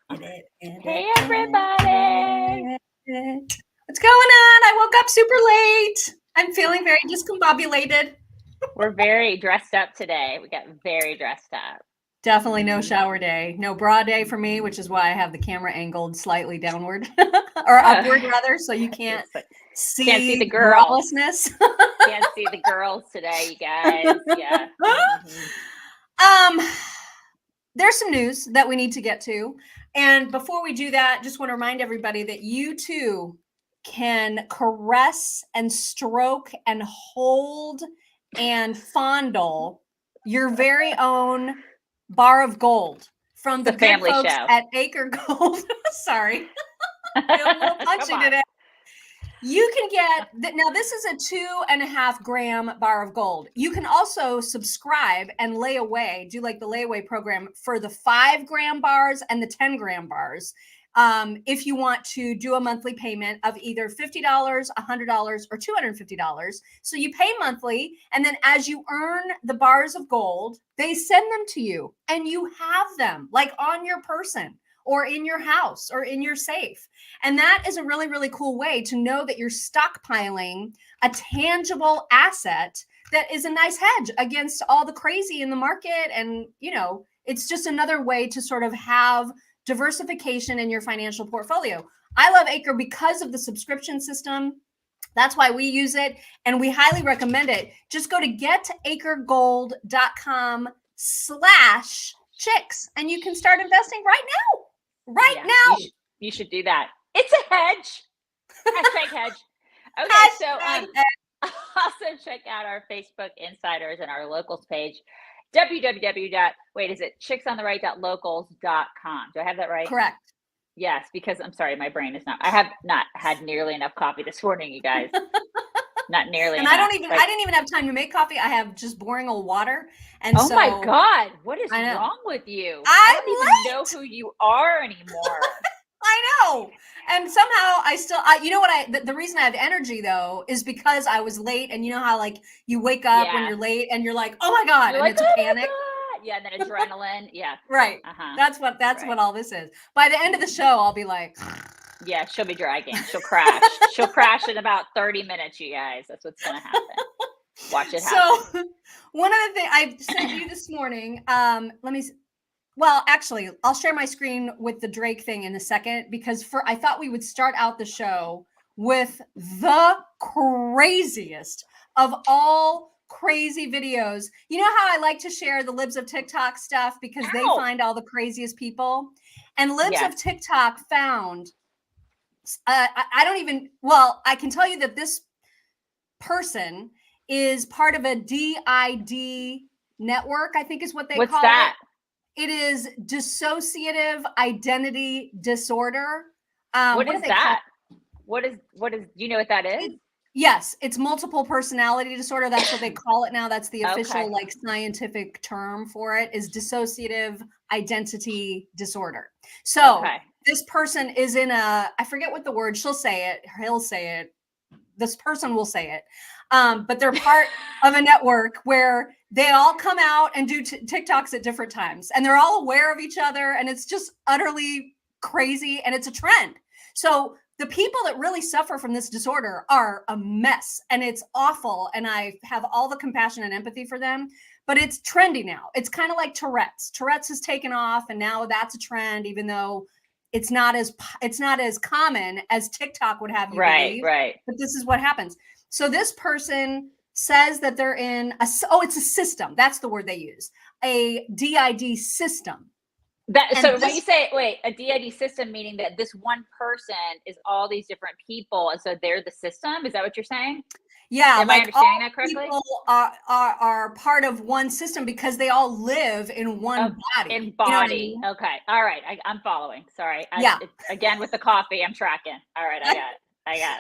Hey, everybody. What's going on? I woke up super late. I'm feeling very discombobulated. We're very dressed up today. We got very dressed up. Definitely no shower day. No bra day for me, which is why I have the camera angled slightly downward or upward rather, so you can't see the girls. bralessness. Can't see the girls today, you guys. Yeah. There's some news that we need to get to. And before we do that, just want to remind everybody that you too can caress and stroke and hold and fondle your very own bar of gold from the good folks show at Acre Gold. Sorry. I'm a little punchy today. You can get, now this is a 2.5 gram bar of gold. You can also subscribe and lay away, do like the layaway program for the 5 gram bars and the 10 gram bars. If you want to do a monthly payment of either $50, $100, or $250. So you pay monthly, and then as you earn the bars of gold, they send them to you and you have them like on your person or in your house or in your safe. And that is a really, really cool way to know that you're stockpiling a tangible asset that is a nice hedge against all the crazy in the market. And, you know, it's just another way to sort of have diversification in your financial portfolio. I love Acre because of the subscription system. That's why we use it, and we highly recommend it. Just go to getacregold.com/chicks, and you can start investing right now. Now. You should do that. It's a hedge. Hashtag hedge. Okay, so also check out our Facebook Insiders and our Locals page. chicksontheright.locals.com. Do I have that right? Correct. Yes, because I'm sorry, my brain is not. I have not had nearly enough coffee this morning, you guys. Not nearly. And enough, I didn't even have time to make coffee. I have just boring old water. And oh my God, what is wrong with you? I don't even know who you are anymore. I know. And somehow you know what the reason I have energy though is because I was late, and you know how like you wake up when you're late and you're like, oh my God, and it's a panic. Yeah, and then adrenaline. Yeah. Right. That's what all this is. By the end of the show, I'll be like, yeah, she'll be dragging. She'll crash. She'll crash in about 30 minutes, you guys. That's what's gonna happen. Watch it happen. So one of the things I sent you this morning, well, actually, I'll share my screen with the Drake thing in a second, because I thought we would start out the show with the craziest of all crazy videos. You know how I like to share the Libs of TikTok stuff because they find all the craziest people? And Libs of TikTok found, I can tell you that this person is part of a DID network, I think is what they call it. What's that? It is dissociative identity disorder. What is that? What is, do you know what that is? Yes, it's multiple personality disorder. That's what they call it now. That's the official like scientific term for it, is dissociative identity disorder. So this person is in I forget what the word, she'll say it, he'll say it, this person will say it. But they're part of a network where they all come out and do TikToks at different times, and they're all aware of each other, and it's just utterly crazy, and it's a trend. So the people that really suffer from this disorder are a mess, and it's awful, and I have all the compassion and empathy for them, but it's trendy now. It's kind of like Tourette's. Tourette's has taken off, and now that's a trend, even though it's not as common as TikTok would have you believe. Right. But this is what happens. So this person says that they're in it's a system. That's the word they use. A DID system. When you say, a DID system, meaning that this one person is all these different people, and so they're the system? Is that what you're saying? Yeah. Am I understanding that correctly? People are part of one system because they all live in one body. In body. You know what I mean? Okay. All right. I'm following. Sorry. Again, with the coffee, I'm tracking. All right. I got it.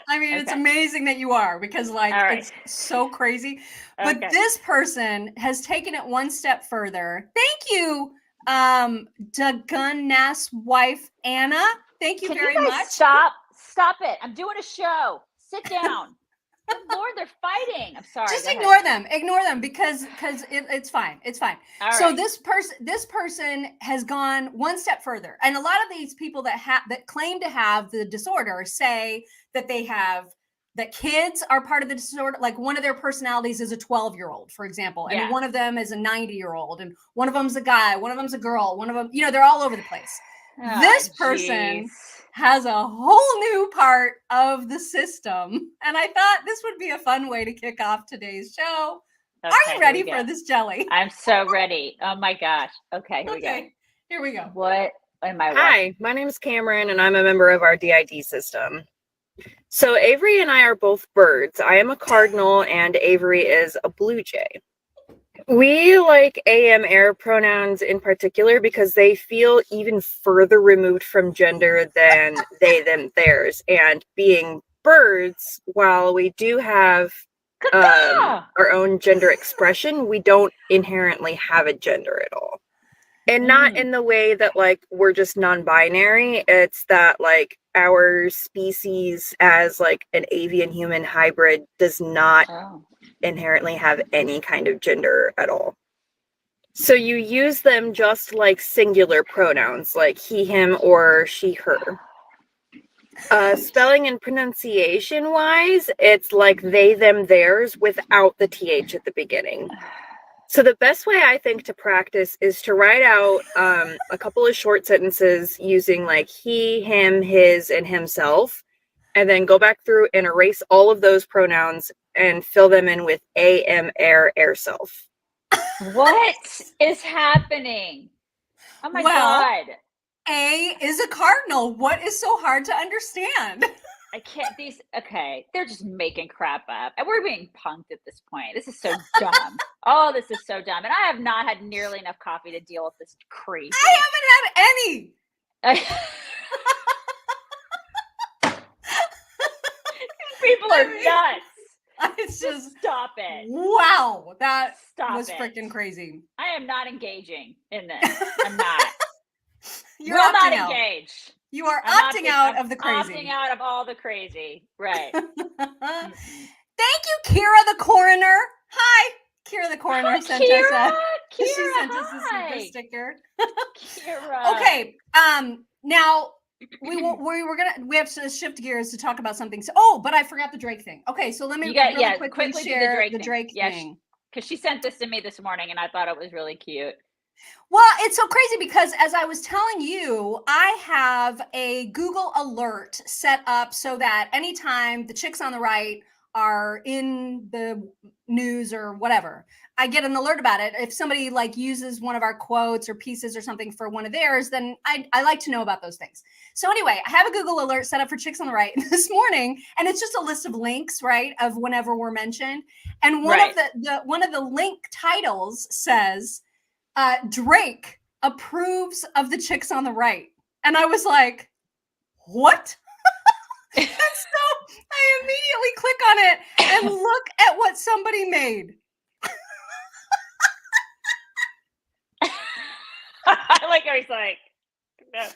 I mean, it's amazing that you are, because it's so crazy. But this person has taken it one step further. Thank you, Dagunna's wife, Anna. Thank you very much. Stop it. I'm doing a show. Sit down. Good Lord, they're fighting. I'm sorry. Just ignore them because it's fine. It's fine. All so right. this person has gone one step further, and a lot of these people that claim to have the disorder say that that kids are part of the disorder. Like one of their personalities is a 12-year-old, for example, and one of them is a 90-year-old, and one of them's a guy, one of them's a girl, one of them, they're all over the place. Oh, this person has a whole new part of the system. And I thought this would be a fun way to kick off today's show. Okay, are you ready for this, Jelly? I'm so ready. Oh my gosh. Okay, here we go. Here we go. What am I watching? Hi, my name is Cameron and I'm a member of our DID system. So Avery and I are both birds. I am a cardinal and Avery is a blue jay. We like AM air pronouns in particular because they feel even further removed from gender than they, them, theirs. And being birds, while we do have our own gender expression, we don't inherently have a gender at all. And not in the way that, like, we're just non-binary. It's that, like, our species as, like, an avian human hybrid does not inherently have any kind of gender at all. So you use them just like singular pronouns, like he, him, or she, her. Spelling and pronunciation-wise, it's like they, them, theirs without the TH at the beginning. So the best way I think to practice is to write out a couple of short sentences using like he, him, his, and himself, and then go back through and erase all of those pronouns and fill them in with AM, air, self. What is happening? Oh my God. A is a cardinal. What is so hard to understand? I can't, they're just making crap up. And we're being punked at this point. This is so dumb. Oh, this is so dumb. And I have not had nearly enough coffee to deal with this crazy. I haven't had any. People are nuts. It's just stop it. Wow, that was freaking crazy. I am not engaging in this. I'm not. You're not engaged. You are opting out of the crazy. Opting out of all the crazy. Right. Thank you, Kira the coroner. Hi, Kira the coroner sent us she sent us a super sticker. Kira. Okay. Now we have to shift gears to talk about something. So, but I forgot the Drake thing. Okay, so let me quickly share the Drake thing. Because she sent this to me this morning and I thought it was really cute. Well, it's so crazy because as I was telling you, I have a Google alert set up so that anytime the chicks on the right are in the news or whatever, I get an alert about it. If somebody like uses one of our quotes or pieces or something for one of theirs, then I like to know about those things. So anyway, I have a Google alert set up for chicks on the right this morning, and it's just a list of links, right, of whenever we're mentioned. And one of the link titles says, Drake approves of the chicks on the right. And I was like, what? And so I immediately click on it and look at what somebody made. I like how he's like, no.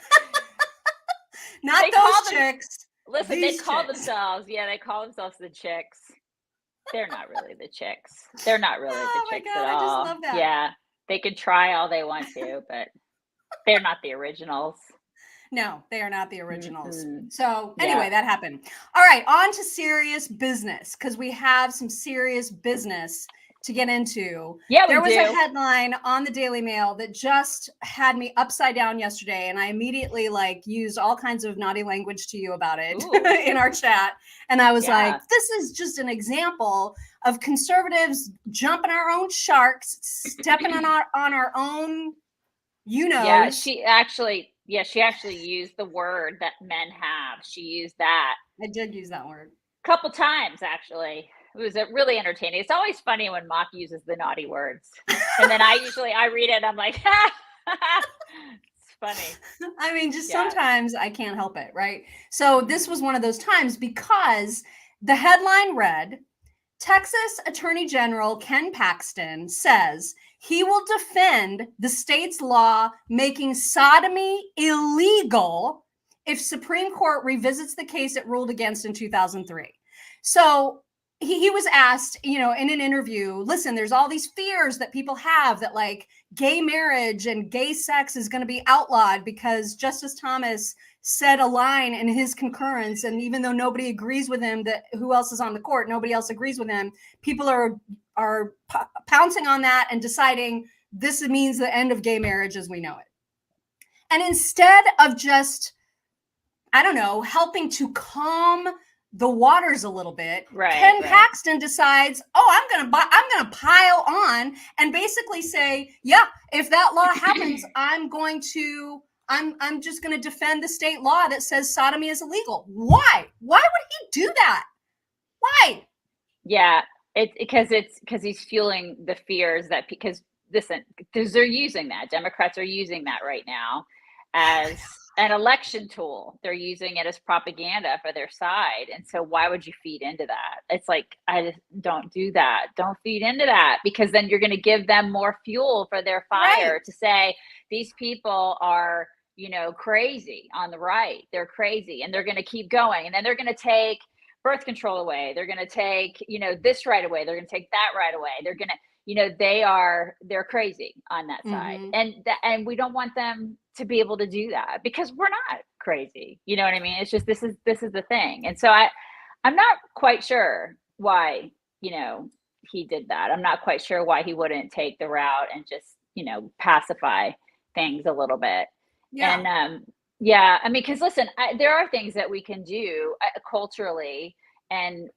Not those chicks. Listen, they call themselves the chicks. They're not really the chicks. They're not really the chicks at all. I just love that. Yeah. They could try all they want to, but they're not the originals. No, they are not the originals. So anyway, that happened. All right, on to serious business, because we have some serious business to get into. Yeah, there was a headline on the Daily Mail that just had me upside down yesterday, and I immediately used all kinds of naughty language to you about it in our chat. And I was like, this is just an example of conservatives jumping our own sharks, stepping on our own, Yeah, she actually used the word that men have. She used that. I did use that word a couple times, actually. It was really entertaining. It's always funny when Mock uses the naughty words. And then I read it, I'm like, it's funny. I mean, just sometimes I can't help it, right? So this was one of those times because the headline read, Texas Attorney General Ken Paxton says he will defend the state's law making sodomy illegal if Supreme Court revisits the case it ruled against in 2003. So he was asked, you know, in an interview, listen, there's all these fears that people have that like gay marriage and gay sex is going to be outlawed because Justice Thomas said a line in his concurrence. And even though nobody agrees with him, that who else is on the court, nobody else agrees with him. People are pouncing on that and deciding this means the end of gay marriage as we know it. And instead of just, I don't know, helping to calm the waters a little bit, Ken Paxton decides, oh, I'm gonna pile on and basically say, yeah, if that law happens, I'm just gonna defend the state law that says sodomy is illegal. Why would he do that? Why? Yeah, it's because he's fueling the fears that, because listen, because they're using that, Democrats are using that right now as an election tool. They're using it as propaganda for their side. And so why would you feed into that? It's like, I just don't do that. Don't feed into that, because then you're going to give them more fuel for their fire to say, these people are, you know, crazy on the right. They're crazy and they're going to keep going. And then they're going to take birth control away. They're going to take, you know, this right away. They're going to take that right away. They're going to, you know, they're crazy on that side. And we don't want them to be able to do that, because we're not crazy. You know what I mean? It's just, this is the thing. And so I'm not quite sure why, you know, he did that. I'm not quite sure why he wouldn't take the route and just, you know, pacify things a little bit. Yeah. And yeah, I mean, because listen, there are things that we can do culturally, and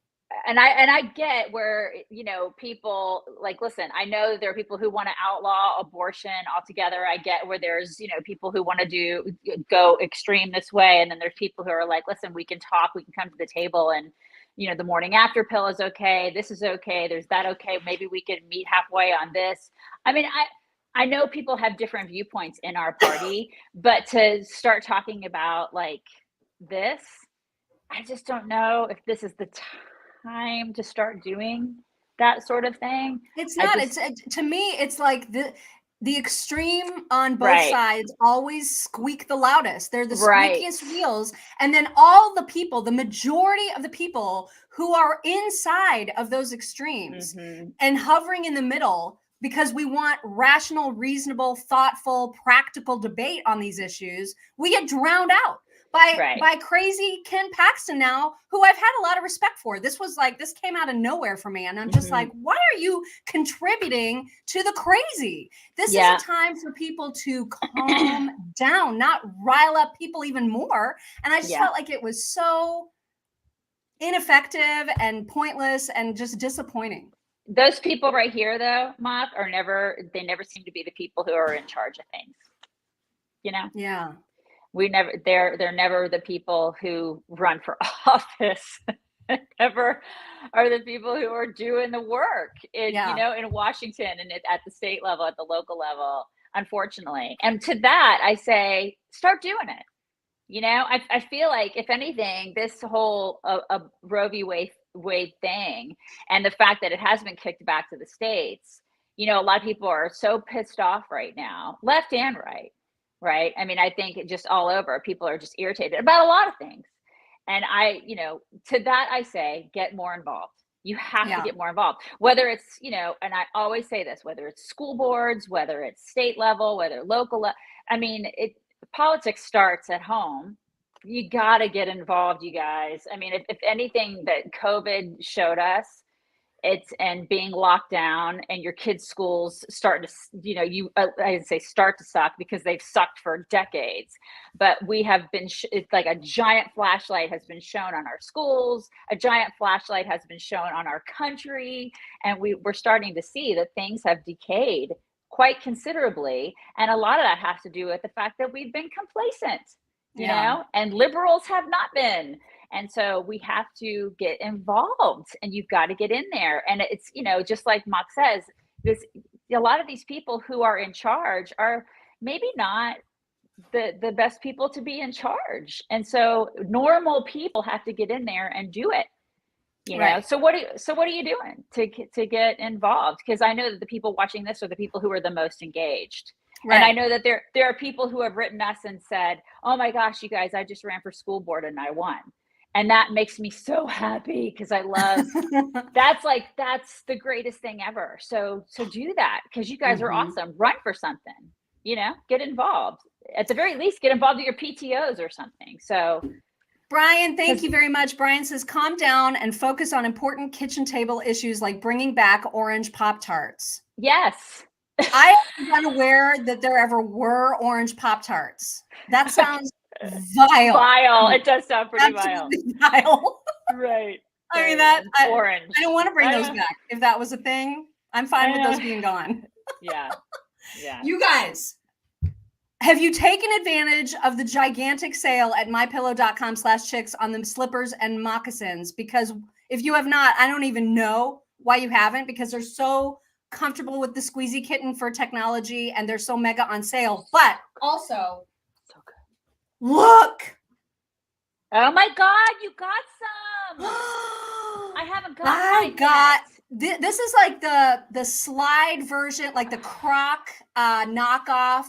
I get where, you know, people like, listen, I know there are people who want to outlaw abortion altogether. I get where there's, you know, people who want to go extreme this way. And then there's people who are like, listen, we can talk, we can come to the table, and, you know, the morning after pill is okay. This is okay. There's that. Okay. Maybe we could meet halfway on this. I mean, I know people have different viewpoints in our party, but to start talking about like this, I just don't know if this is the time to start doing that sort of thing. It's not. To me, it's like the extreme on both sides always squeak the loudest. They're the squeakiest wheels. And then all the people, the majority of the people who are inside of those extremes and hovering in the middle, because we want rational, reasonable, thoughtful, practical debate on these issues, we get drowned out by crazy Ken Paxton now, who I've had a lot of respect for. This came out of nowhere for me. And I'm just like, why are you contributing to the crazy? This is a time for people to calm down, not rile up people even more. And I just felt like it was so ineffective and pointless and just disappointing. Those people right here, though, Mock, they never seem to be the people who are in charge of things. You know? Yeah. They're never the people who run for office. Never are the people who are doing the work you know, in Washington and at the state level, at the local level, unfortunately. And to that, I say, start doing it. You know, I feel like, if anything, this whole Roe v. Wade thing, and the fact that it has been kicked back to the states, you know, a lot of people are so pissed off right now, left and right. Right. I mean, I think just all over, people are just irritated about a lot of things. And you know, to that, I say, get more involved. You have to get more involved, whether it's, you know, and I always say this, whether it's school boards, whether it's state level, whether local. I mean, politics starts at home. You got to get involved, you guys. I mean, if anything that COVID showed us, and being locked down and your kids' schools starting to, you know, I'd say start to suck, because they've sucked for decades. But we have been, it's like a giant flashlight has been shown on our schools. A giant flashlight has been shown on our country. And we're starting to see that things have decayed quite considerably. And a lot of that has to do with the fact that we've been complacent, you know, and liberals have not been. And so we have to get involved, and you've got to get in there. And it's, you know, just like Mock says, a lot of these people who are in charge are maybe not the best people to be in charge. And so normal people have to get in there and do it, you know? So what are you doing to get involved? Because I know that the people watching this are the people who are the most engaged. And I know that there are people who have written us and said, oh my gosh, you guys, I just ran for school board and I won. And that makes me so happy because I love that's the greatest thing ever. So do that because you guys are awesome. Run for something, get involved. At the very least, get involved with your PTOs or something. So Brian, thank you very much. Brian says, calm down and focus on important kitchen table issues like bringing back orange Pop-Tarts. Yes. I am unaware that there ever were orange Pop-Tarts. That sounds vile. Vile. It does sound pretty vile. Right. I mean, orange. I don't want to bring those back. If that was a thing, I'm fine with those being gone. Yeah. You guys, have you taken advantage of the gigantic sale at mypillow.com/chicks on the slippers and moccasins? Because if you have not, I don't even know why you haven't, because they're so comfortable with the squeezy kitten for technology and they're so mega on sale. But also, so good. Look. Oh my God, you got some. I haven't got this is like the slide version, like the Croc knockoff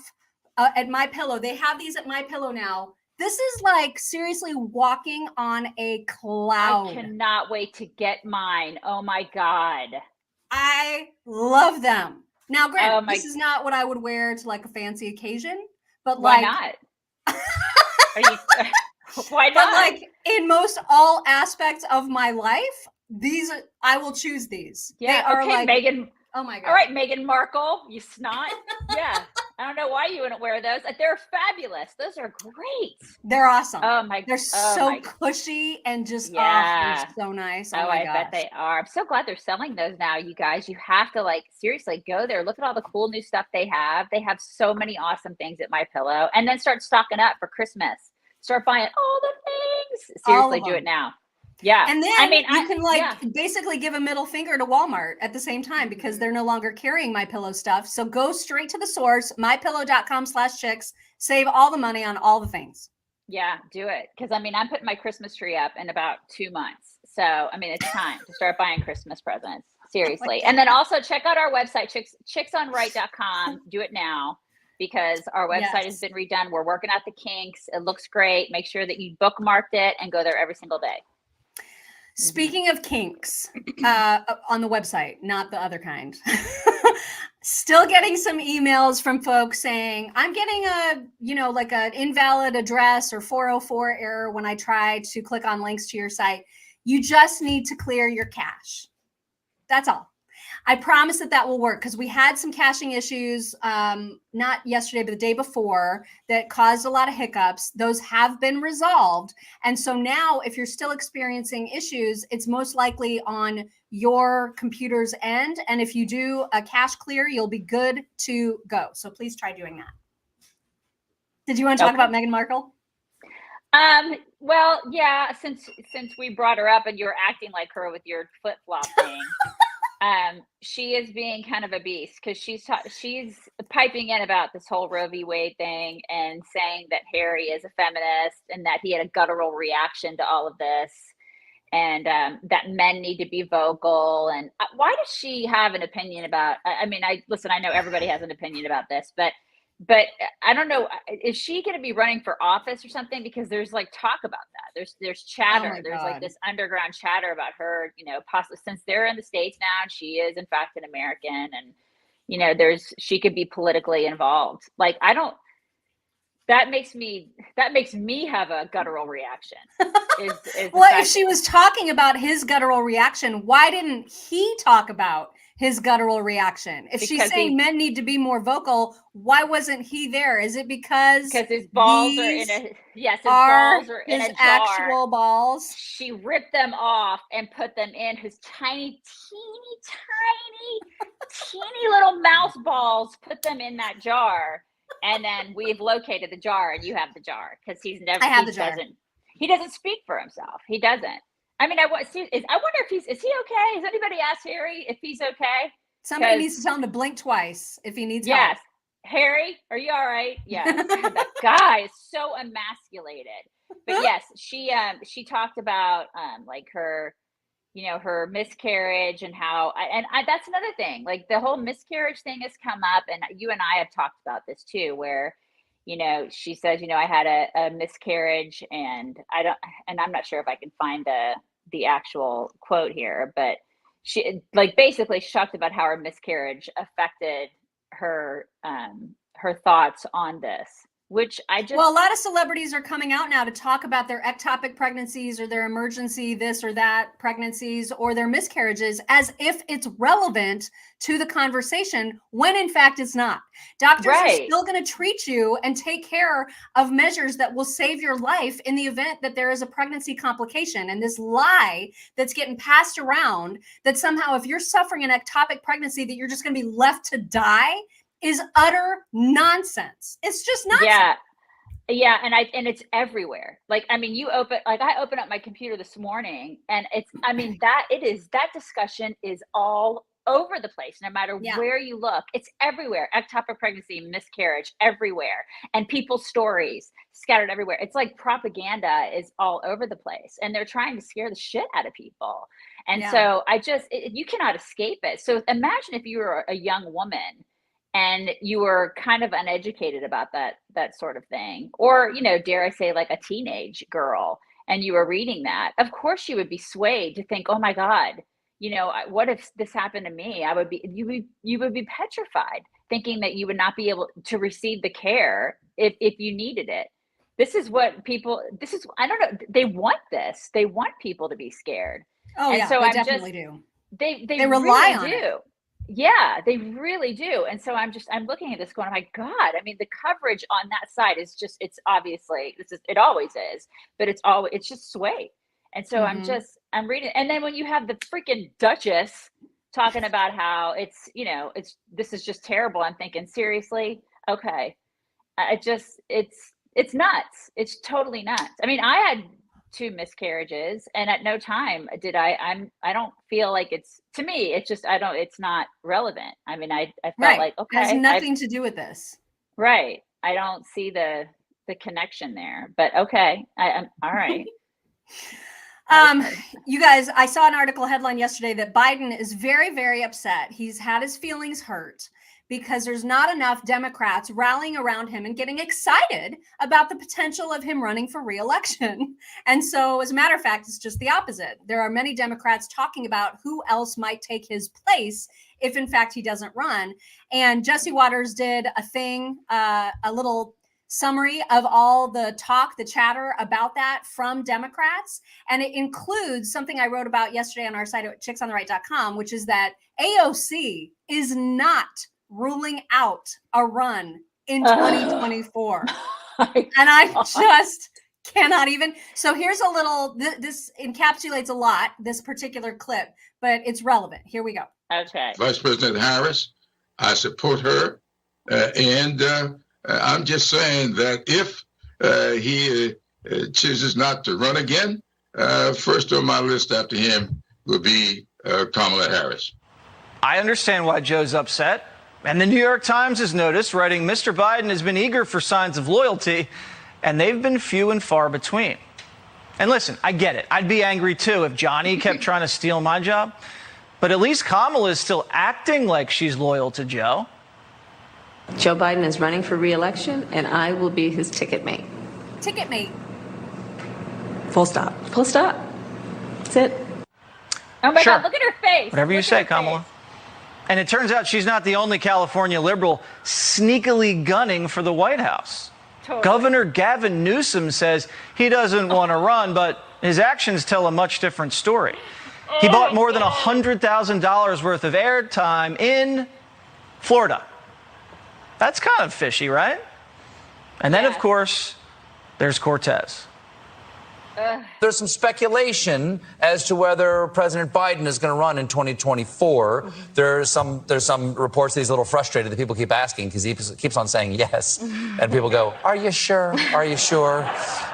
at MyPillow. They have these at MyPillow now. This is like seriously walking on a cloud. I cannot wait to get mine. Oh my God. I love them. Now, granted, this is not what I would wear to like a fancy occasion, but why not? Why not? But like in most all aspects of my life, I will choose these. Yeah. They are like Meghan. Oh my God. All right, Meghan Markle, you snot. Yeah. I don't know why you wouldn't wear those. They're fabulous. Those are great. They're awesome. Oh my. They're so cushy and just they're so nice. Oh my gosh. Bet they are. I'm so glad they're selling those now, you guys. You have to seriously go there. Look at all the cool new stuff they have. They have so many awesome things at MyPillow. And then start stocking up for Christmas. Start buying all the things. Seriously, do it now. Yeah. And then you can basically give a middle finger to Walmart at the same time because they're no longer carrying MyPillow stuff. So go straight to the source, mypillow.com/chicks, save all the money on all the things. Yeah, do it. Because I'm putting my Christmas tree up in about 2 months. So, it's time to start buying Christmas presents. Seriously. And then also check out our website, chicksonright.com. Do it now. Because our website has been redone. We're working out the kinks. It looks great. Make sure that you bookmarked it and go there every single day. Speaking of kinks, on the website, not the other kind. Still getting some emails from folks saying, I'm getting an invalid address or 404 error when I try to click on links to your site. You just need to clear your cache. That's all. I promise that will work because we had some caching issues, not yesterday, but the day before that caused a lot of hiccups. Those have been resolved. And so now if you're still experiencing issues, it's most likely on your computer's end. And if you do a cache clear, you'll be good to go. So please try doing that. Did you want to talk about Meghan Markle? Well, yeah, since we brought her up and you're acting like her with your flip-flop thing. She is being kind of a beast because she's piping in about this whole Roe v. Wade thing and saying that Harry is a feminist and that he had a guttural reaction to all of this and that men need to be vocal. And why does she have an opinion about, I know everybody has an opinion about this, but I don't know, is she going to be running for office or something? Because there's talk about that. There's chatter. There's this underground chatter about her, possibly since they're in the States now and she is in fact an American and, she could be politically involved. That makes me have a guttural reaction. If she was talking about his guttural reaction, why didn't he talk about his guttural reaction? If she's saying men need to be more vocal, why wasn't he there? Is it because his balls are in a balls are in a jar. Actual balls? She ripped them off and put them in his teeny little mouse balls, put them in that jar. And then we've located the jar and you have the jar because he doesn't speak for himself. He doesn't. I wonder if is he okay? Has anybody asked Harry if he's okay? Somebody needs to tell him to blink twice if he needs help. Yes. Harry, are you all right? Yes. That guy is so emasculated. But yes, she talked about her, her miscarriage and how, that's another thing. The whole miscarriage thing has come up, and you and I have talked about this too, where, she says, I had a miscarriage, and I'm not sure if I can find the actual quote here, but she basically shocked about how her miscarriage affected her thoughts on this, which well, a lot of celebrities are coming out now to talk about their ectopic pregnancies or their emergency this or that pregnancies or their miscarriages as if it's relevant to the conversation, when in fact it's not. Doctors are still going to treat you and take care of measures that will save your life in the event that there is a pregnancy complication. And this lie that's getting passed around that somehow if you're suffering an ectopic pregnancy that you're just going to be left to die is utter nonsense. It's just nonsense. Yeah. And it's everywhere. I opened up my computer this morning, and that discussion is all over the place, no matter where you look. It's everywhere. Ectopic pregnancy, miscarriage, everywhere. And people's stories scattered everywhere. It's like propaganda is all over the place, and they're trying to scare the shit out of people. And so you cannot escape it. So imagine if you were a young woman and you were kind of uneducated about that sort of thing, or, dare I say, like a teenage girl, and you were reading that. Of course you would be swayed to think, oh my God, what if this happened to me? You would be petrified, thinking that you would not be able to receive the care if you needed it. This is what I don't know. They want this. They want people to be scared. Oh, and so they definitely do. They rely really on it. Yeah, they really do. And so I'm looking at this going, my God, the coverage on that side is just, it's obviously, it always is, but it's just sway. And so I'm reading. And then when you have the freaking Duchess talking about how this is just terrible, I'm thinking, seriously? Okay. It's nuts. It's totally nuts. I had 2 miscarriages, and at no time did I don't feel like it's not relevant. I felt like, okay, it has nothing to do with this. Right. I don't see the connection there, but okay. I'm all right. You guys, I saw an article headline yesterday that Biden is very, very upset. He's had his feelings hurt because there's not enough Democrats rallying around him and getting excited about the potential of him running for re-election. And so, as a matter of fact, it's just the opposite. There are many Democrats talking about who else might take his place if, in fact, he doesn't run. And Jesse Waters did a little summary of all the talk, the chatter about that from Democrats. And it includes something I wrote about yesterday on our site at chicksontheright.com, which is that AOC is not ruling out a run in 2024. And I just cannot even. So here's a little, this encapsulates a lot, this particular clip, but it's relevant. Here we go. Okay. Vice President Harris, I support her. And I'm just saying that if he chooses not to run again, first on my list after him will be Kamala Harris. I understand why Joe's upset. And the New York Times has noticed, writing, Mr. Biden has been eager for signs of loyalty, and they've been few and far between. And listen, I get it. I'd be angry, too, if Johnny kept trying to steal my job. But at least Kamala is still acting like she's loyal to Joe. Joe Biden is running for re-election, and I will be his ticket mate. Ticket mate. Full stop. Full stop. That's it. Oh, my God, look at her face. Whatever you say, Kamala. And it turns out she's not the only California liberal sneakily gunning for the White House. Totally. Governor Gavin Newsom says he doesn't want to run, but his actions tell a much different story. He bought more than $100,000 worth of airtime in Florida. That's kind of fishy, right? And then, of course, there's Cortez. There's some speculation as to whether President Biden is going to run in 2024. There's some reports that he's a little frustrated that people keep asking because he keeps on saying yes. And people go, are you sure? Are you sure?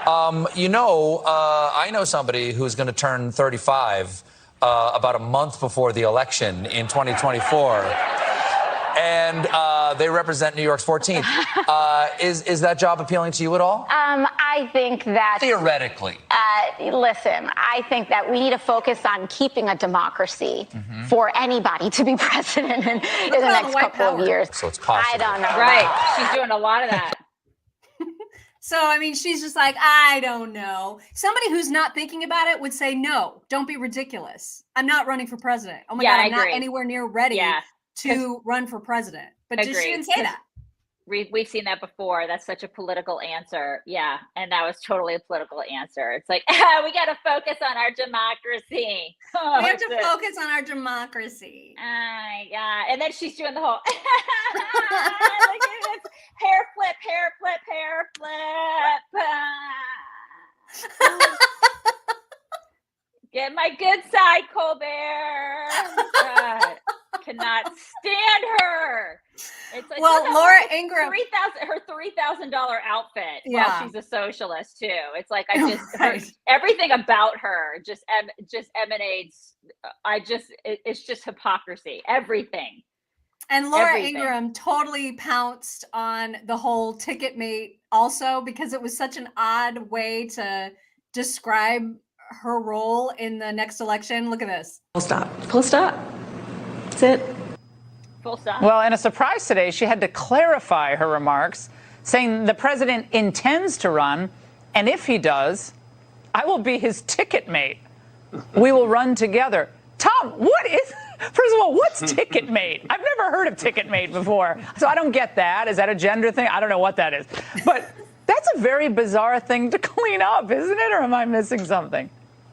I know somebody who's going to turn 35 about a month before the election in 2024. And they represent New York's 14th. Is that job appealing to you at all? I think that... Theoretically. Listen, I think that we need to focus on keeping a democracy for anybody to be president in the next couple of years. So it's possible. I don't know. Right. She's doing a lot of that. So, I mean, she's just like, I don't know. Somebody who's not thinking about it would say, no, don't be ridiculous. I'm not running for president. Oh my God, I'm not anywhere near ready to run for president. But she didn't say that. We've seen that before. That's such a political answer. Yeah. And that was totally a political answer. It's like, we got to focus on our democracy. We have to focus on our democracy. Yeah. And then she's doing the whole like, hair flip, hair flip, hair flip. Get my good side, Colbert. Cannot stand her. It's like, well, Laura Ingraham, her $3,000 outfit. Yeah, she's a socialist too. It's like everything about her just emanates. It's just hypocrisy. Everything. And Laura Ingraham totally pounced on the whole ticketmate also because it was such an odd way to describe her role in the next election. Look at this. Full stop. Full stop. That's it. Full stop. Well, in a surprise today, she had to clarify her remarks, saying the president intends to run, and if he does, I will be his ticket mate. We will run together. Tom, first of all, what's ticket mate? I've never heard of ticket mate before, so I don't get that. Is that a gender thing? I don't know what that is. But that's a very bizarre thing to clean up, isn't it? Or am I missing something?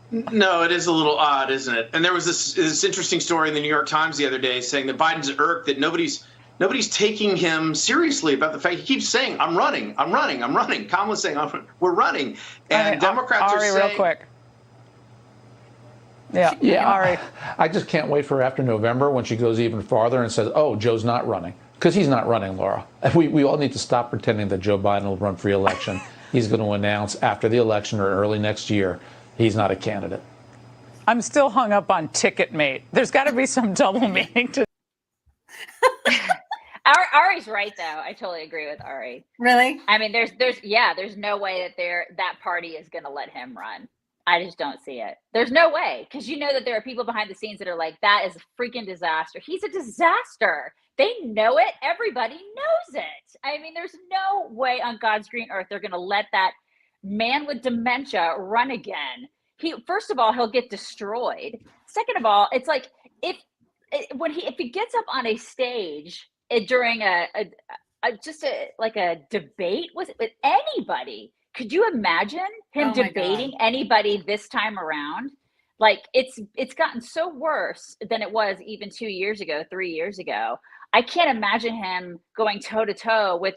No, it is a little odd, isn't it? And there was this interesting story in the New York Times the other day saying that Biden's irked that nobody's taking him seriously about the fact he keeps saying, I'm running. Kamala's saying, we're running. And Democrats are saying... real quick. Yeah, Ari. I just can't wait for after November when she goes even farther and says, oh, Joe's not running. Because he's not running, Laura. We all need to stop pretending that Joe Biden will run for re-election. He's going to announce after the election or early next year he's not a candidate. I'm still hung up on ticket mate. There's got to be some double meaning to Ari's right, though. I totally agree with Ari. Really? I mean, there's no way that party is going to let him run. I just don't see it. There's no way, because you know that there are people behind the scenes that are like, that is a freaking disaster. He's a disaster. They know it. Everybody knows it. I mean, there's no way on God's green earth they're going to let that man with dementia run again. First of all, he'll get destroyed. Second of all, it's like if he gets up on a stage during a debate with anybody, could you imagine him debating anybody this time around? Like it's gotten so worse than it was even 2 years ago, 3 years ago. I can't imagine him going toe to toe with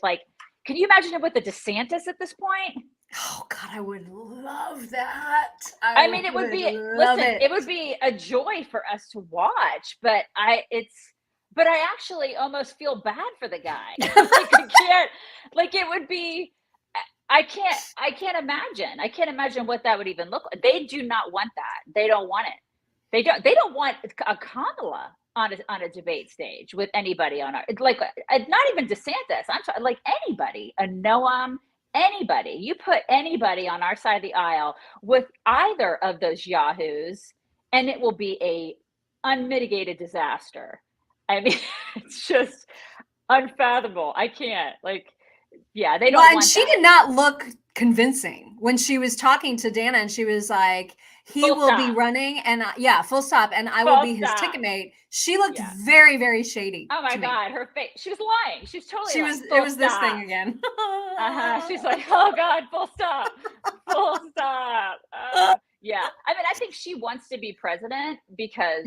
can you imagine him with the DeSantis at this point? Oh God, I would love that. I mean, it would be it would be a joy for us to watch, but I actually almost feel bad for the guy. It would be. I can't imagine what that would even look like. They do not want that. They don't want it. They don't want a Kamala on a debate stage with anybody on not even DeSantis. I'm talking anybody, a Noam. Anybody, you put anybody on our side of the aisle with either of those yahoos, and it will be a unmitigated disaster. I mean, it's just unfathomable. I can't they don't. Well, and she did not look convincing when she was talking to Dana, and she was like, "He will be running," and full stop, and I will be his ticket mate. She looked very, very shady. Oh my God, her face. She was lying. She was totally. It was this thing again. She's like, oh God, full stop, full stop. Yeah, I mean, I think she wants to be president because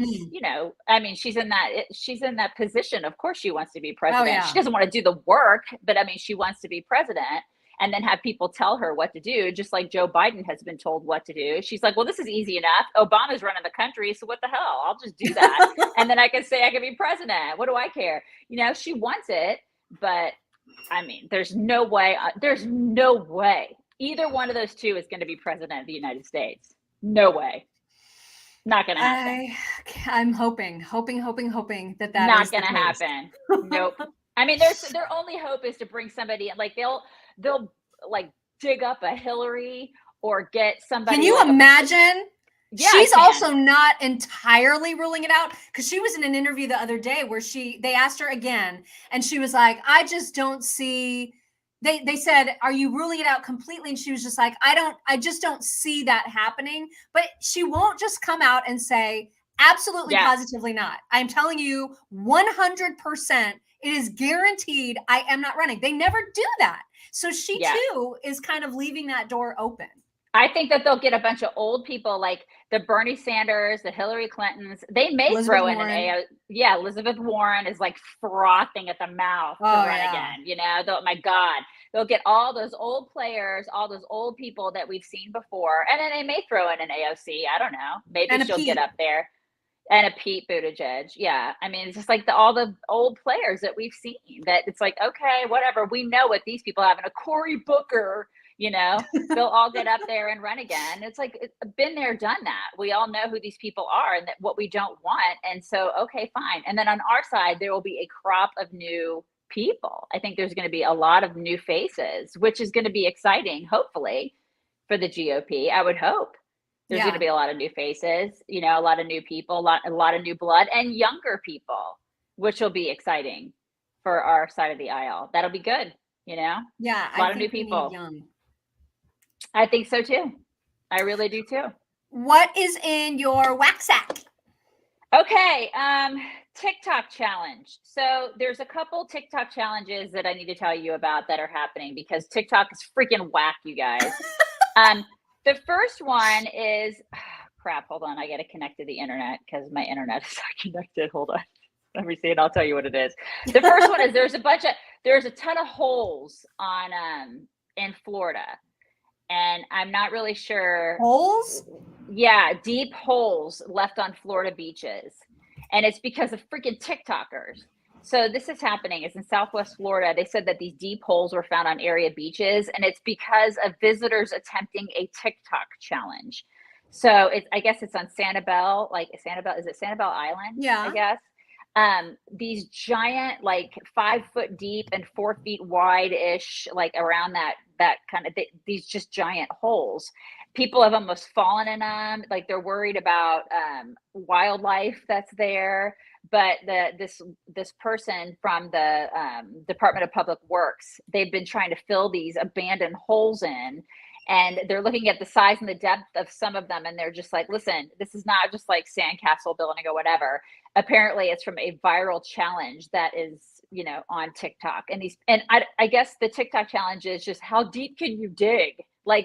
I mean, she's in that position. Of course, she wants to be president. Oh, yeah. She doesn't want to do the work, but I mean, she wants to be president and then have people tell her what to do, just like Joe Biden has been told what to do. She's like, well, this is easy enough. Obama's running the country, so what the hell? I'll just do that, and then I can say I can be president. What do I care? She wants it, but I mean, there's no way. Either one of those two is going to be president of the United States. No way. Not going to happen. I'm hoping that not going to happen. Nope. I mean, their only hope is to bring somebody in. They'll dig up a Hillary or get somebody. Can you imagine? Yeah, she's also not entirely ruling it out, because she was in an interview the other day where they asked her again, and she was like, I just don't see they said, are you ruling it out completely? And she was just like, I just don't see that happening. But she won't just come out and say, absolutely, positively not. I'm telling you 100%, it is guaranteed I am not running. They never do that. So she too is kind of leaving that door open. I think that they'll get a bunch of old people like the Bernie Sanders, the Hillary Clintons. They may throw in Elizabeth Warren is like frothing at the mouth to run again. You know, my God, they'll get all those old players, all those old people that we've seen before, and then they may throw in an AOC. I don't know. Maybe she'll get up there. And a Pete Buttigieg. Yeah. I mean, it's just like all the old players that we've seen that it's like, okay, whatever. We know what these people have. And a Cory Booker, you know, they'll all get up there and run again. It's like, it's been there, done that. We all know who these people are and that what we don't want. And so, okay, fine. And then on our side, there will be a crop of new people. I think there's going to be a lot of new faces, which is going to be exciting, hopefully, for the GOP. I would hope. There's going to be a lot of new faces, you know, a lot of new people, a lot of new blood and younger people, which will be exciting for our side of the aisle. That'll be good, you know? Yeah. A lot of new people. I think so too. I really do too. What is in your whack sack? Okay. TikTok challenge. So there's a couple TikTok challenges that I need to tell you about that are happening because TikTok is freaking whack, you guys. The first one is, crap, hold on. I got to connect to the internet because my internet is not connected. Hold on. Let me see and I'll tell you what it is. The first one is there's a ton of holes in Florida. And I'm not really sure. Holes? Yeah, deep holes left on Florida beaches. And it's because of freaking TikTokers. So this is happening. It's in Southwest Florida. They said that these deep holes were found on area beaches, and it's because of visitors attempting a TikTok challenge. So I guess it's on Sanibel, is it Sanibel Island? Yeah. I guess. These giant, 5 foot deep and 4 feet wide-ish, around that kind of, these just giant holes. People have almost fallen in them. They're worried about wildlife that's there. But this person from the Department of Public Works, they've been trying to fill these abandoned holes in, and they're looking at the size and the depth of some of them, and they're just like, listen, this is not just like sandcastle building or whatever. Apparently, it's from a viral challenge that is, you know, on TikTok, and I guess the TikTok challenge is just how deep can you dig?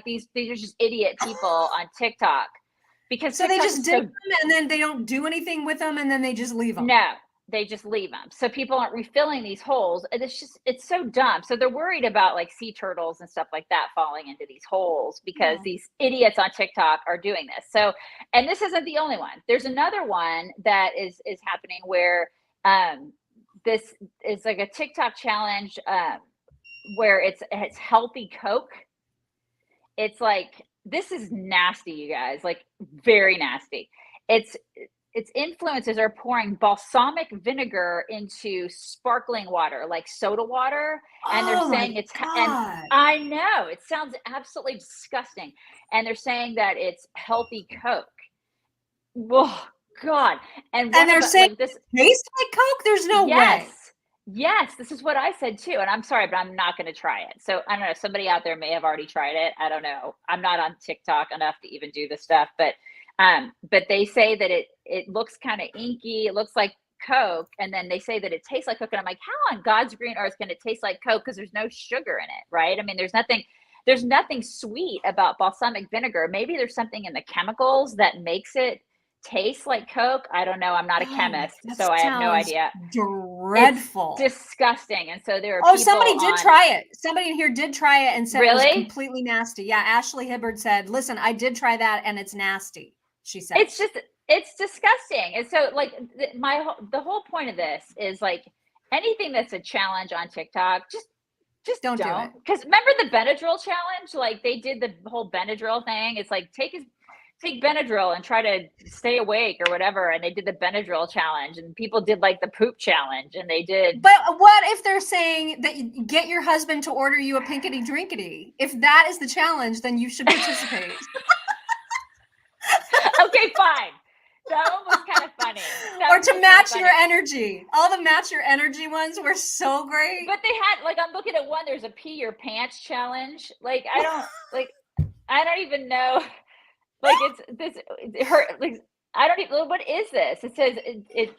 These are just idiot people on TikTok. Because so they just dig them and then they don't do anything with them and then they just leave them. No, they just leave them. So people aren't refilling these holes. And it's so dumb. So they're worried about sea turtles and stuff like that falling into these holes because these idiots on TikTok are doing this. So, and this isn't the only one. There's another one that is happening where this is like a TikTok challenge where it's healthy Coke. It's this is nasty, you guys, very nasty. Its influencers are pouring balsamic vinegar into sparkling water, like soda water. And they're saying and I know it sounds absolutely disgusting. And they're saying that it's healthy Coke. Whoa, God. And they're saying this tastes like Coke? There's no way. Yes, this is what I said too. And I'm sorry, but I'm not going to try it. So I don't know. Somebody out there may have already tried it. I don't know. I'm not on TikTok enough to even do this stuff, but they say that it looks kind of inky. It looks like Coke. And then they say that it tastes like Coke. And I'm like, how on God's green earth can it taste like Coke? Because there's no sugar in it, right? I mean, there's nothing sweet about balsamic vinegar. Maybe there's something in the chemicals that makes it taste like Coke. I don't know. I'm not a chemist, so I have no idea. Dreadful. It's disgusting. And so there are somebody did try it. Somebody in here did try it and said really? It was completely nasty. Yeah, Ashley Hibbard said, listen, I did try that and it's nasty. She said it's disgusting. And so the whole point of this is anything that's a challenge on TikTok, just don't do it. Because remember the Benadryl challenge? They did the whole Benadryl thing. It's take Benadryl and try to stay awake or whatever. And they did the Benadryl challenge, and people did the poop challenge, and they did. But what if they're saying that you get your husband to order you a pinkety drinkety? If that is the challenge, then you should participate. Okay, fine. That one was kind of funny. Or to match your energy. All the match your energy ones were so great. But they had, like, I'm looking at one, there's a pee your pants challenge. Like, I don't even know. Like, I don't even, what is this? It says, I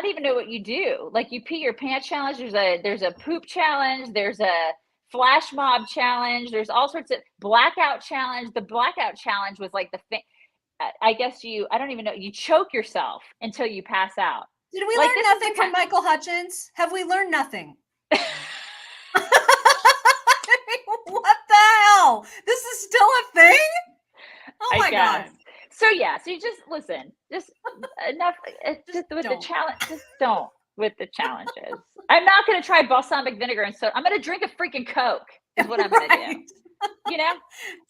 don't even know what you do. Like, you pee your pants challenge. There's a poop challenge. There's a flash mob challenge. There's all sorts of blackout challenge. The blackout challenge was like I guess I don't even know, you choke yourself until you pass out. Did we learn nothing from Michael Hutchins? Have we learned nothing? What the hell? This is still a thing? Oh my God. So yeah, so you just listen, just enough just with the challenge, just don't with the challenges. I'm not going to try balsamic vinegar and soda. I'm going to drink a freaking Coke is what I'm going to do. You know?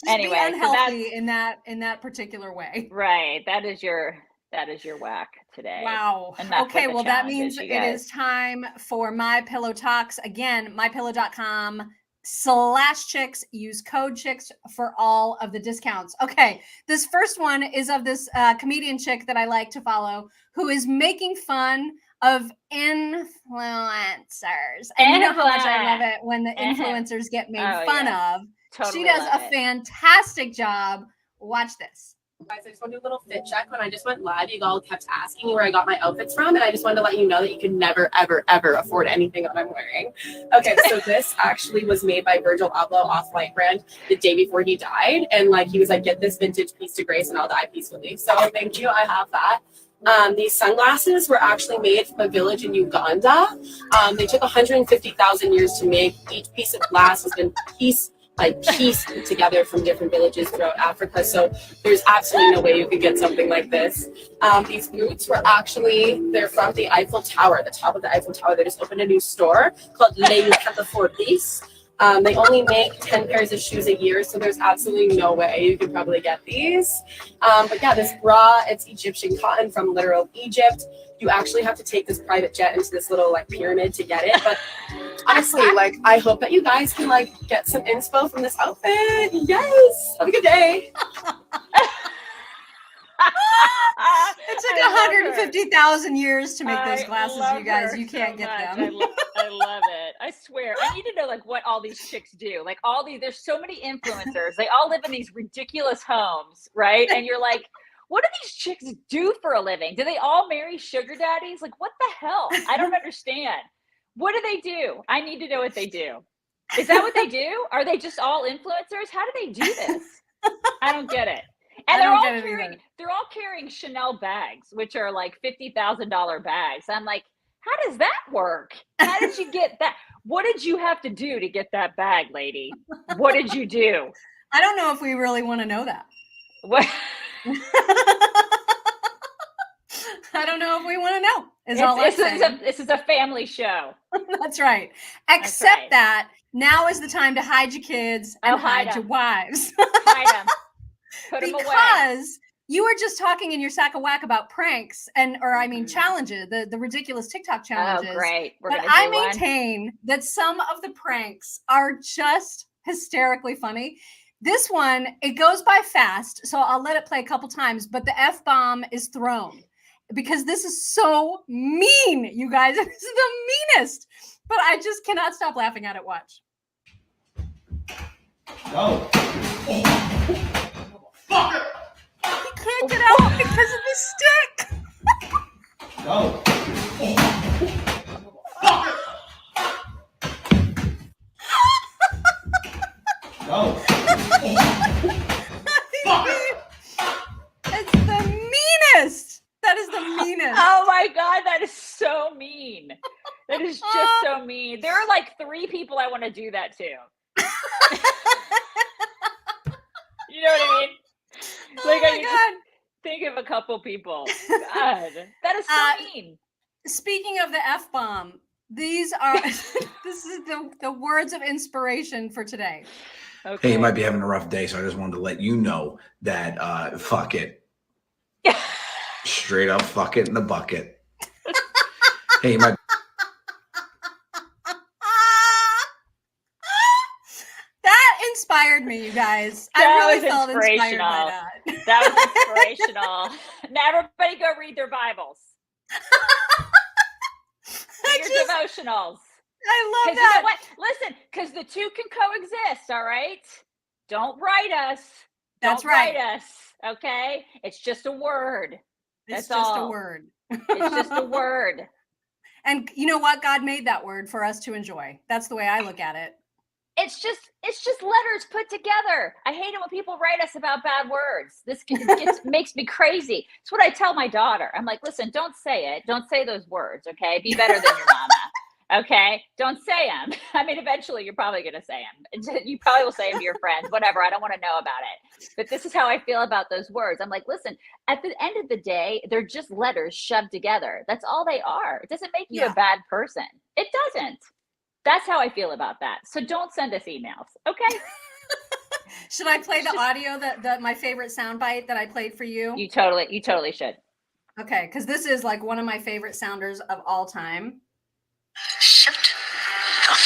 Just anyway, be unhealthy in that particular way. Right. That is your whack today. Wow. Okay, well that means it is time for MyPillow Talks. Again, mypillow.com/chicks. Use code chicks for all of the discounts. Okay, this first one is of this comedian chick that I like to follow who is making fun of influencers. And you know how much I love it when the influencers get made fun of. Totally, she does a fantastic job. Watch this. Guys, I just want to do a little fit check. When I just went live, you all kept asking me where I got my outfits from, and I just wanted to let you know that you could never, ever, ever afford anything that I'm wearing. Okay, so this actually was made by Virgil Abloh, Off-White brand, the day before he died, and like he was like, get this vintage piece to grace and I'll die peacefully. So thank you, I have that. These sunglasses were actually made from a village in Uganda. They took 150,000 years to make. Each piece of glass has been pieced together from different villages throughout Africa. So there's absolutely no way you could get something like this. These boots were they're from the Eiffel Tower, the top of the Eiffel Tower. They just opened a new store called Les Cataphories. They only make 10 pairs of shoes a year, so there's absolutely no way you could probably get these. But yeah, this bra, it's Egyptian cotton from literal Egypt. You actually have to take this private jet into this little like pyramid to get it. But honestly, like, I hope that you guys can like get some inspo from this outfit. Yes. Have a good day. It took 150,000 years to make those glasses, you guys. You can't get them. I love it. I swear. I need to know like what all these chicks do. Like there's so many influencers. They all live in these ridiculous homes, right? And you're like, what do these chicks do for a living? Do they all marry sugar daddies? Like, what the hell? I don't understand. What do they do? I need to know what they do. Is that what they do? Are they just all influencers? How do they do this? I don't get it. And they're all carrying Chanel bags, which are like $50,000 bags. I'm like, how does that work? How did you get that? What did you have to do to get that bag, lady? What did you do? I don't know if we really want to know that. What? I don't know if we want to know. This is a family show. That's right. Except that now is the time to hide your kids and hide your wives. Hide them. Put them away. Because you were just talking in your sack of whack about pranks challenges, the ridiculous TikTok challenges. Oh, great. But I maintain that some of the pranks are just hysterically funny. This one, it goes by fast, so I'll let it play a couple times, but the F-bomb is thrown because this is so mean, you guys. This is the meanest, but I just cannot stop laughing at it. Watch. No. Fuck it. He can't get out because of the stick. No. Fuck it. No. It's the meanest. That is the meanest. Oh my God, that is so mean. That is just so mean. There are like 3 people I want to do that to. You know what I mean? Like, I just think of a couple people. God, that is so mean. Speaking of the F-bomb, this is the words of inspiration for today. Okay. Hey, you might be having a rough day, so I just wanted to let you know that fuck it. Straight up fuck it in the bucket. Hey, you might. That inspired inspired me, you guys. I really felt inspired by that. That was inspirational. Now everybody go read their Bibles. Your devotionals. I love that. You know what? Listen, because the two can coexist, all right? Don't write us. That's Don't right. write us, okay? It's just a word. It's just a word. It's just a word. And you know what? God made that word for us to enjoy. That's the way I look at it. It's just letters put together. I hate it when people write us about bad words. This makes me crazy. It's what I tell my daughter. I'm like, listen, don't say it. Don't say those words, okay? Be better than your mama. Okay, don't say them. I mean, eventually you're probably going to say them. You probably will say them to your friends, whatever. I don't want to know about it. But this is how I feel about those words. I'm like, listen, at the end of the day, they're just letters shoved together. That's all they are. It doesn't make you a bad person. It doesn't. That's how I feel about that. So don't send us emails, okay? Should I play the audio that my favorite soundbite that I played for you? You totally should. Okay, because this is like one of my favorite sounders of all time. Shut the fuck up.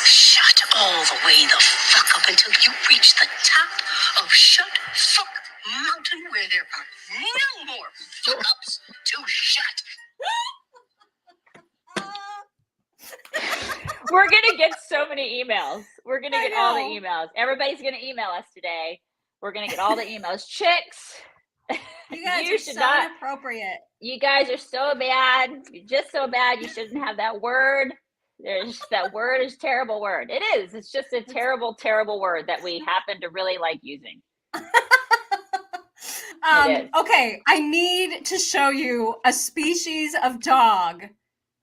Shut all the way the fuck up until you reach the top of Shut Fuck Mountain, where there are no more fuck ups to shut. We're going to get so many emails. We're going to get all the emails. Everybody's going to email us today. We're going to get all the emails. Chicks. You guys are so inappropriate. You guys are so bad. You're just so bad. You shouldn't have that word. That word is a terrible word. It is. It's just a terrible, terrible word that we happen to really like using. Okay, I need to show you a species of dog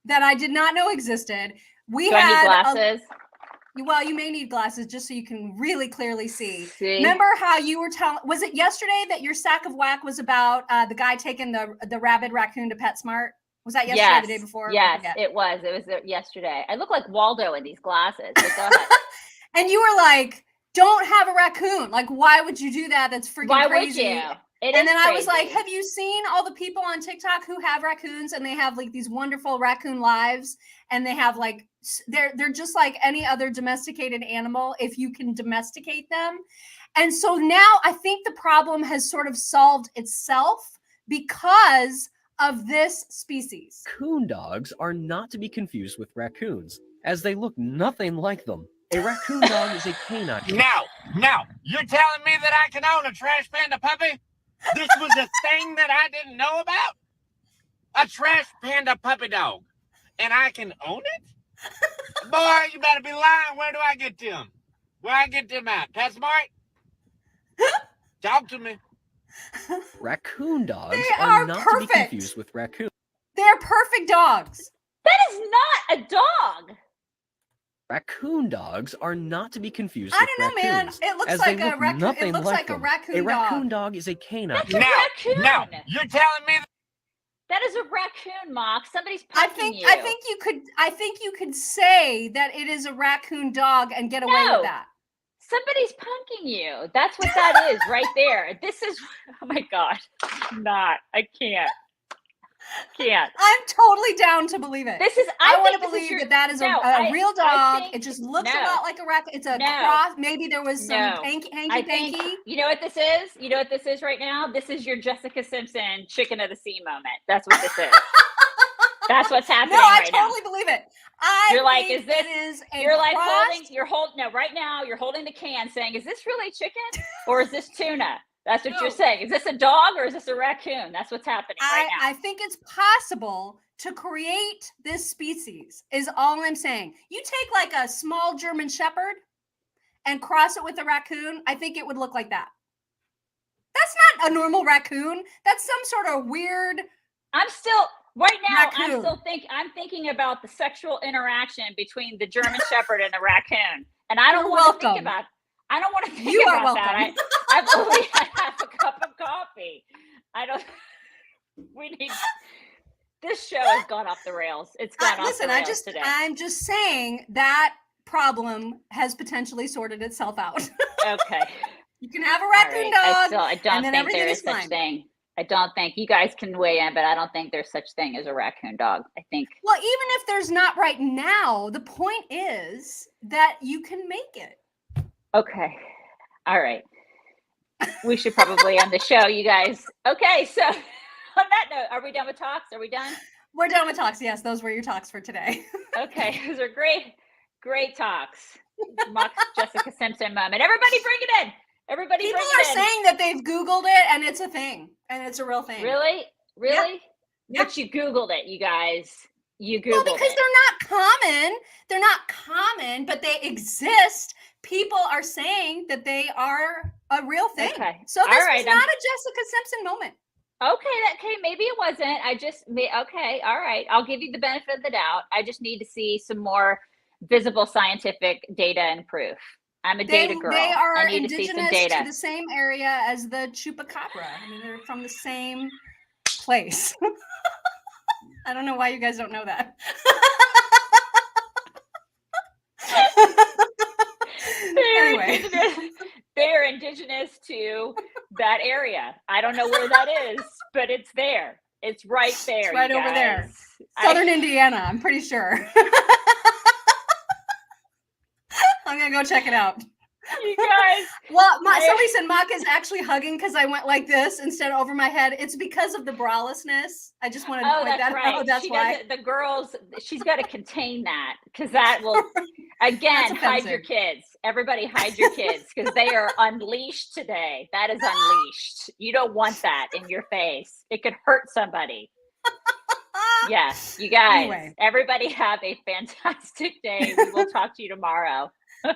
that I did not know existed. We Do I need glasses? Well, you may need glasses just so you can really clearly see. Remember how you were telling, was it yesterday that your sack of whack was about the guy taking the rabid raccoon to PetSmart? Was that yesterday or the day before? Yes, it was. It was yesterday. I look like Waldo in these glasses. But go ahead. And you were like, don't have a raccoon. Like, why would you do that? That's freaking crazy. Why would you? And then I was like, have you seen all the people on TikTok who have raccoons and they have like these wonderful raccoon lives and they have like, they're just like any other domesticated animal if you can domesticate them. And so now I think the problem has sort of solved itself because of this species. Coon dogs are not to be confused with raccoons, as they look nothing like them. A raccoon dog is a canine. Now, you're telling me that I can own a trash panda puppy? This was a thing that I didn't know about? A trash panda puppy dog. And I can own it? Boy, you better be lying. Where do I get them? Where I get them at? PetSmart? Talk to me. Raccoon dogs are not to be confused with raccoons. They're perfect dogs. That is not a dog. Raccoon dogs are not to be confused with raccoons. I don't know, man. It looks like a raccoon. It looks like a raccoon dog. A raccoon dog is a canine. That's a raccoon. Now, you're telling me that is a raccoon, Mock. Somebody's punking you. I think you could say that it is a raccoon dog and get away with that. Somebody's punking you. That's what that is right there. This is, oh my God. I can't. I'm totally down to believe it. I want to believe that is a real dog. It just looks a lot like a raccoon. It's a cross. Maybe there was some hanky-panky. You know what this is? You know what this is right now? This is your Jessica Simpson chicken of the sea moment. That's what this is. That's what's happening right now. I totally believe it. You're like, is this? You're like right now you're holding the can saying, is this really chicken or is this tuna? That's what you're saying. Is this a dog or is this a raccoon? That's what's happening right now. I think it's possible to create this species is all I'm saying. You take like a small German Shepherd and cross it with a raccoon. I think it would look like that. That's not a normal raccoon. That's some sort of weird. I'm thinking about the sexual interaction between the German Shepherd and the raccoon. And I don't want to think about it. I don't want to think about that. I've only had half a cup of coffee. This show has gone off the rails. It's gone off the rails today. I'm just saying that problem has potentially sorted itself out. Okay. You can have a raccoon dog. I don't think there is such thing. I don't think you guys can weigh in, but I don't think there's such thing as a raccoon dog. I think. Well, even if there's not right now, the point is that you can make it. Okay. All right. We should probably end the show, you guys. Okay, so on that note, are we done with talks? Are we done? We're done with talks. Yes, those were your talks for today. Okay, those are great talks. Mock Jessica Simpson moment. Everybody bring it in. Everybody People bring it in. are saying that they've Googled it and it's a thing. And it's a real thing. Really? Really? Yeah. But you Googled it, you guys. You Googled well, because it. they're not common. They're not common, but they exist. People are saying that they are a real thing. Okay. So this was not a Jessica Simpson moment. Okay, maybe it wasn't. Okay, all right. I'll give you the benefit of the doubt. I just need to see some more visible scientific data and proof. I'm a data girl. They are I need to see some data. to the same area as the chupacabra. I mean, they're from the same place. I don't know why you guys don't know that. They're indigenous to that area. I don't know where that is, but it's there. It's right there. It's right over there. Southern Indiana, I'm pretty sure. I'm gonna go check it out. You guys. Well, somebody said Mock is actually hugging because I went like this instead of over my head. It's because of the bralessness. I just wanted to point that out. That's why. The girls, she's got to contain that because that will, again, hide your kids. Everybody hide your kids because they are unleashed today. That is unleashed. You don't want that in your face. It could hurt somebody. Yes, you guys. Anyway. Everybody have a fantastic day. We will talk to you tomorrow. Bye.